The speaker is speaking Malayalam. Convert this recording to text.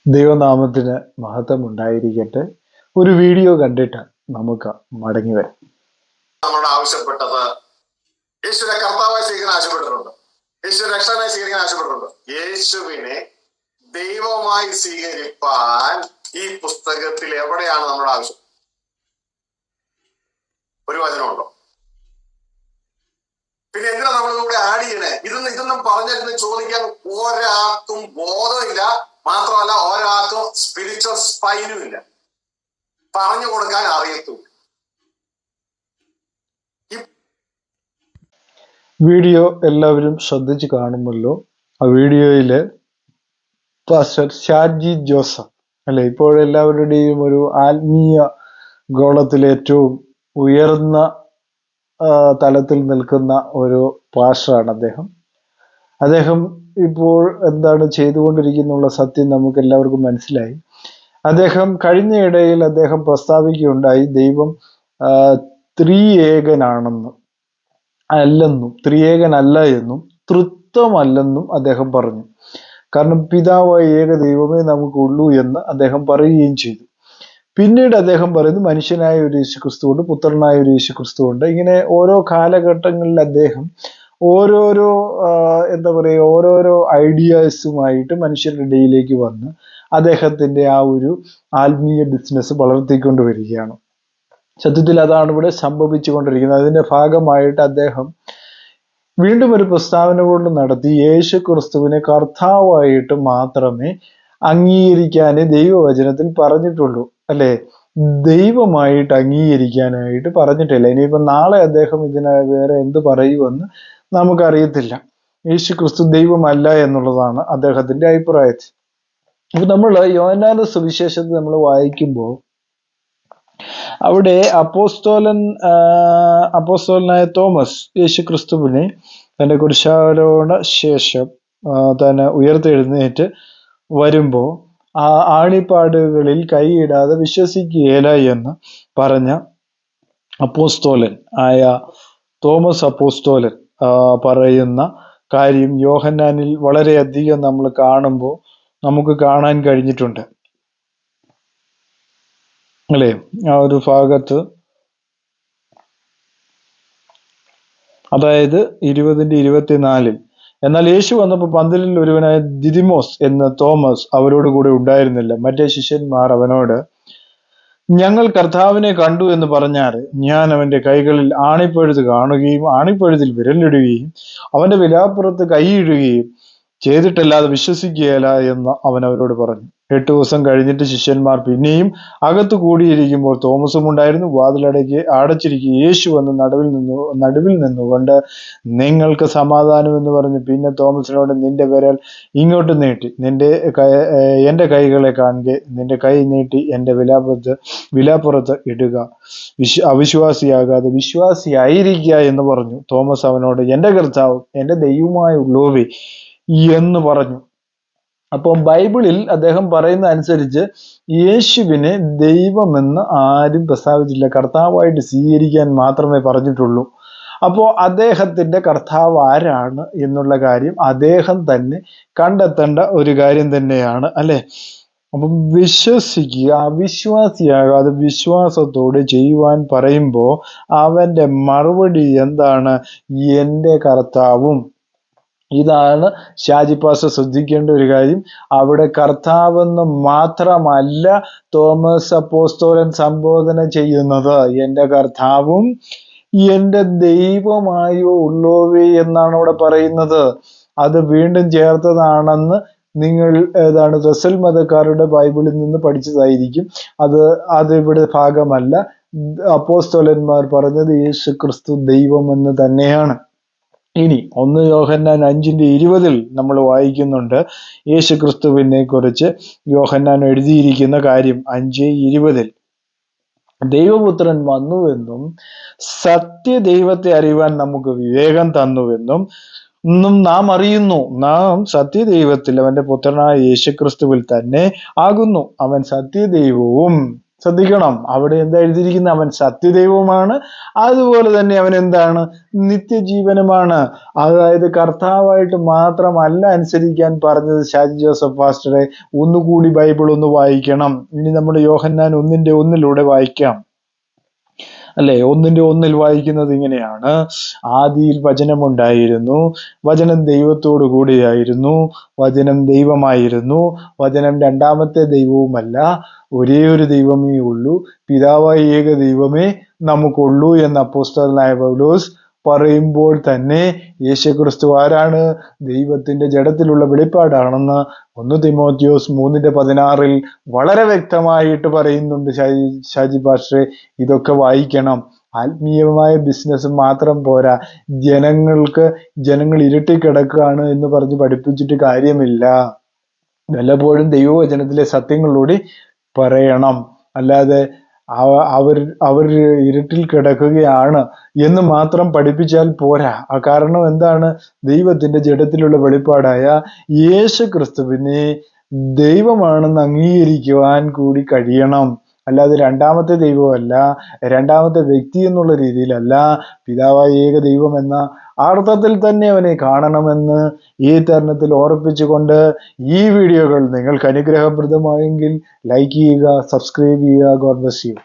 ദൈവനാമത്തിന് മഹത്വം ഉണ്ടായിരിക്കട്ടെ. ഒരു വീഡിയോ കണ്ടിട്ട് നമുക്ക് മടങ്ങി വരാം. നമ്മളോട് ആവശ്യപ്പെട്ടത് യേശുവിനെ കർത്താവായി സ്വീകരിക്കാൻ ആവശ്യപ്പെട്ടിട്ടുണ്ട്. യേശു രക്ഷകനായി സ്വീകരിക്കാൻ ആവശ്യപ്പെട്ടിട്ടുണ്ട്. യേശുവിനെ ദൈവമായി സ്വീകരിപ്പാൻ ഈ പുസ്തകത്തിൽ എവിടെയാണ് നമ്മുടെ ആവശ്യം? ഒരു വചനമുണ്ടോ? പിന്നെ എന്തിനാ നമ്മളിവിടെ ആഡ് ചെയ്യണേ? ഇതൊന്നും പറഞ്ഞിരുന്ന് ചോദിക്കാൻ ഒരാൾക്കും ബോധമില്ല. മാത്രമല്ല ഒരാൾക്കും സ്പിരിച്വൽ സ്പൈനും ഇല്ല. പറഞ്ഞു കൊടുക്കാൻ അറിയത്തും. വീഡിയോ എല്ലാവരും ശ്രദ്ധിച്ച് കാണുമല്ലോ. ആ വീഡിയോയില് പാസ്റ്റർ ഷാജി ജോസഫ് അല്ലെ, ഇപ്പോഴെല്ലാവരുടെയും ഒരു ആത്മീയ ഗോളത്തിൽ ഏറ്റവും ഉയർന്ന തലത്തിൽ നിൽക്കുന്ന ഒരു പാസ്റ്ററാണ് അദ്ദേഹം ഇപ്പോൾ എന്താണ് ചെയ്തുകൊണ്ടിരിക്കുന്നുള്ള സത്യം നമുക്ക് എല്ലാവർക്കും മനസ്സിലായി. അദ്ദേഹം കഴിഞ്ഞയിടയിൽ പ്രസ്താവിക്കുകയുണ്ടായി, ദൈവം ത്രിയേകനാണെന്നും ത്രിയേകനല്ല എന്നും തൃത്വമല്ലെന്നും അദ്ദേഹം പറഞ്ഞു. കാരണം പിതാവായ ഏക ദൈവമേ നമുക്കുള്ളൂ എന്ന് അദ്ദേഹം പറയുകയും ചെയ്തു. പിന്നീട് അദ്ദേഹം പറയുന്നു, മനുഷ്യനായ ഒരു യേശുക്രിസ്തുവുണ്ട്, പുത്രനായ ഒരു യേശുക്രിസ്തുവുണ്ട്. ഇങ്ങനെ ഓരോ കാലഘട്ടങ്ങളിൽ അദ്ദേഹം ഓരോരോ ഓരോരോ ഐഡിയാസുമായിട്ട് മനുഷ്യരുടെ ഇടയിലേക്ക് വന്ന് അദ്ദേഹത്തിന്റെ ആ ഒരു ആത്മീയ ബിസിനസ് വളർത്തിക്കൊണ്ടുവരികയാണ്. സത്യത്തിൽ അതാണ് ഇവിടെ സംഭവിച്ചുകൊണ്ടിരിക്കുന്നത്. അതിന്റെ ഭാഗമായിട്ട് അദ്ദേഹം വീണ്ടും ഒരു പ്രസ്താവന കൊണ്ട് നടത്തി, യേശു ക്രിസ്തുവിനെ കർത്താവായിട്ട് മാത്രമേ അംഗീകരിക്കാനേ ദൈവവചനത്തിൽ പറഞ്ഞിട്ടുള്ളൂ, അല്ലെ? ദൈവമായിട്ട് അംഗീകരിക്കാനായിട്ട് പറഞ്ഞിട്ടില്ല. ഇനിയിപ്പോ നാളെ അദ്ദേഹം ഇതിനെ വേറെ എന്ത് പറയുമെന്ന് നമുക്കറിയത്തില്ല. യേശു ക്രിസ്തു ദൈവമല്ല എന്നുള്ളതാണ് അദ്ദേഹത്തിന്റെ അഭിപ്രായത്തിൽ. അപ്പൊ നമ്മൾ യോഹന്നാന്റെ സുവിശേഷത്തിൽ നമ്മൾ വായിക്കുമ്പോൾ അവിടെ അപ്പോസ്തലനായ തോമസ് യേശു ക്രിസ്തുവിനെ തന്റെ കുരിശാരോഹണ ശേഷം തന്നെ ഉയർത്തെഴുന്നേറ്റ് വരുമ്പോൾ ആ ആണിപ്പാടുകളിൽ കൈയിടാതെ വിശ്വസിക്കുകയില്ല എന്ന് പറഞ്ഞ അപ്പോസ്തോലൻ ആയ തോമസ് അപ്പോസ്തോലൻ പറയുന്ന കാര്യം യോഹന്നാനിൽ വളരെയധികം നമ്മൾ കാണുമ്പോൾ നമുക്ക് കാണാൻ കഴിഞ്ഞിട്ടുണ്ട്, അല്ലേ? ആ ഒരു ഭാഗത്ത്, അതായത് 20:24, എന്നാൽ യേശു വന്നപ്പോൾ പന്തിലിൽ ഒരുവനായ ദിദിമോസ് എന്ന തോമസ് അവരോട് കൂടെ ഉണ്ടായിരുന്നില്ല. മറ്റേ ശിഷ്യന്മാർ അവനോട്, ഞങ്ങൾ കർത്താവിനെ കണ്ടു എന്ന് പറഞ്ഞാൽ ഞാൻ അവന്റെ കൈകളിൽ ആണിപ്പഴുത് കാണുകയും ആണിപ്പഴുതിൽ വിരലിടുകയും അവന്റെ വിലാപ്പുറത്ത് കൈയിടുകയും ചെയ്തിട്ടല്ലാതെ വിശ്വസിക്കുകയില്ല എന്ന് അവൻ അവരോട് പറഞ്ഞു. 8 ദിവസം കഴിഞ്ഞിട്ട് ശിഷ്യന്മാർ പിന്നെയും അകത്ത് കൂടിയിരിക്കുമ്പോൾ തോമസും ഉണ്ടായിരുന്നു. അടച്ചിരിക്കുക. യേശു വന്ന് നടുവിൽ നിന്നുകൊണ്ട് നിങ്ങൾക്ക് സമാധാനം എന്ന് പറഞ്ഞു. പിന്നെ തോമസിനോട്, നിന്റെ വിരൽ ഇങ്ങോട്ട് നീട്ടി എന്റെ കൈകളെ കാണുക, നിന്റെ കൈ നീട്ടി എന്റെ വിലാപ്പുറത്ത് ഇടുക, അവിശ്വാസിയാകാതെ വിശ്വാസിയായിരിക്കുക എന്ന് പറഞ്ഞു. തോമസ് അവനോട്, എന്റെ കർത്താവ് എന്റെ ദൈവമായുള്ളവേ എന്ന് പറഞ്ഞു. അപ്പം ബൈബിളിൽ അദ്ദേഹം പറയുന്ന അനുസരിച്ച് യേശുവിനെ ദൈവമെന്ന് ആരും പ്രസ്താവിച്ചില്ല, കർത്താവായിട്ട് സ്വീകരിക്കാൻ മാത്രമേ പറഞ്ഞിട്ടുള്ളൂ. അപ്പോൾ അദ്ദേഹത്തിന്റെ കർത്താവ് ആരാണ് എന്നുള്ള കാര്യം അദ്ദേഹം തന്നെ കണ്ടെത്തേണ്ട ഒരു കാര്യം തന്നെയാണ്, അല്ലെ? അപ്പം വിശ്വസിക്കുക, അവിശ്വാസിയാകാതെ വിശ്വാസത്തോടെ ചെയ്യുവാൻ പറയുമ്പോൾ അവന്റെ മറുപടി എന്താണ്? എന്റെ കർത്താവും. ഇതാണ് ഷാജി പാസ്റ്റർ ശ്രദ്ധിക്കേണ്ട ഒരു കാര്യം. അവിടെ കർത്താവെന്ന് മാത്രമല്ല തോമസ് അപ്പോസ്തലൻ സംബോധന ചെയ്യുന്നത്, എന്റെ കർത്താവും എന്റെ ദൈവമായോ ഉള്ളോവേ എന്നാണ് അവിടെ പറയുന്നത്. അത് വീണ്ടും ചേർത്തതാണെന്ന് നിങ്ങൾ റസൽ മതക്കാരുടെ ബൈബിളിൽ നിന്ന് പഠിച്ചതായിരിക്കും. അത് ഇവിടെ ഭാഗമല്ല. അപ്പോസ്തലന്മാർ പറഞ്ഞത് യേശു ക്രിസ്തു ദൈവമെന്ന് തന്നെയാണ്. ഇനി 1 യോഹന്നാൻ 5:20 നമ്മൾ വായിക്കുന്നുണ്ട് യേശു ക്രിസ്തുവിനെ കുറിച്ച് യോഹന്നാൻ എഴുതിയിരിക്കുന്ന കാര്യം. 5:20, ദൈവപുത്രൻ വന്നുവെന്നും സത്യദൈവത്തെ അറിയുവാൻ നമുക്ക് വിവേകം തന്നുവെന്നും നാം അറിയുന്നു. നാം സത്യദൈവത്തിൽ അവന്റെ പുത്രനായ യേശുക്രിസ്തുവിൽ തന്നെ ആകുന്നു. അവൻ സത്യദൈവവും ശ്രദ്ധിക്കണം, അവിടെ എന്താ എഴുതിയിരിക്കുന്നത്? അവൻ സത്യദൈവമാണ്, അതുപോലെ തന്നെ അവൻ എന്താണ്? നിത്യജീവനുമാണ്. അതായത് കർത്താവായിട്ട് മാത്രമല്ല അനുസരിക്കാൻ പറഞ്ഞത് ഷാജി ജോസഫ് പാസ്റ്ററെ. ഒന്നുകൂടി ബൈബിൾ ഒന്ന് വായിക്കണം. ഇനി നമ്മുടെ യോഹന്നാൻ 1:1 വായിക്കാം. അല്ലെ, 1:1 വായിക്കുന്നത് ഇങ്ങനെയാണ്: ആദിയിൽ വചനമുണ്ടായിരുന്നു, വചനം ദൈവത്തോടു കൂടിയായിരുന്നു, വചനം ദൈവമായിരുന്നു, വചനം രണ്ടാമത്തെ ദൈവവുമല്ല, ഒരേ ഒരു ദൈവമേ ഉള്ളൂ, പിതാവായ ഏക ദൈവമേ നമുക്കുള്ളൂ എന്ന് അപ്പോസ്തലനായ പൗലോസ് പറയുമ്പോൾ തന്നെ യേശുക്രിസ്തു ആരാണ്? ദൈവത്തിന്റെ ജഡത്തിലുള്ള വെളിപ്പാടാണെന്ന് 1 തിമോത്തിയോസ് 3:16 വളരെ വ്യക്തമായിട്ട് പറയുന്നുണ്ട്. ഷാജി പാസ്റ്ററെ, ഇതൊക്കെ വായിക്കണം. ആത്മീയമായ ബിസിനസ് മാത്രം പോരാ, ജനങ്ങൾ ഇരുട്ടിക്കിടക്കുകയാണ് എന്ന് പറഞ്ഞ് പഠിപ്പിച്ചിട്ട് കാര്യമില്ല. വല്ലപ്പോഴും ദൈവവചനത്തിലെ സത്യങ്ങളിലൂടെ പറയണം. അല്ലാതെ അവർ ഇരുട്ടിൽ കിടക്കുകയാണ് എന്ന് മാത്രം പഠിപ്പിച്ചാൽ പോരാ. കാരണം എന്താണ്? ദൈവത്തിന്റെ ജഡത്തിലുള്ള വെളിപ്പാടായ യേശു ക്രിസ്തുവിനെ ദൈവമാണെന്ന് അംഗീകരിക്കുവാൻ കൂടി കഴിയണം. അല്ലാതെ രണ്ടാമത്തെ ദൈവമല്ല, രണ്ടാമത്തെ വ്യക്തി എന്നുള്ള രീതിയിലല്ല, പിതാവായ ഏക ദൈവം എന്ന അർത്ഥത്തിൽ തന്നെ അവനെ കാണണമെന്ന് ഈ തരുണത്തിൽ ഓർപ്പിച്ചുകൊണ്ട് ഈ വീഡിയോകൾ നിങ്ങൾക്ക് അനുഗ്രഹപ്രദമായെങ്കിൽ ലൈക്ക് ചെയ്യുക, സബ്സ്ക്രൈബ് ചെയ്യുക. God bless you.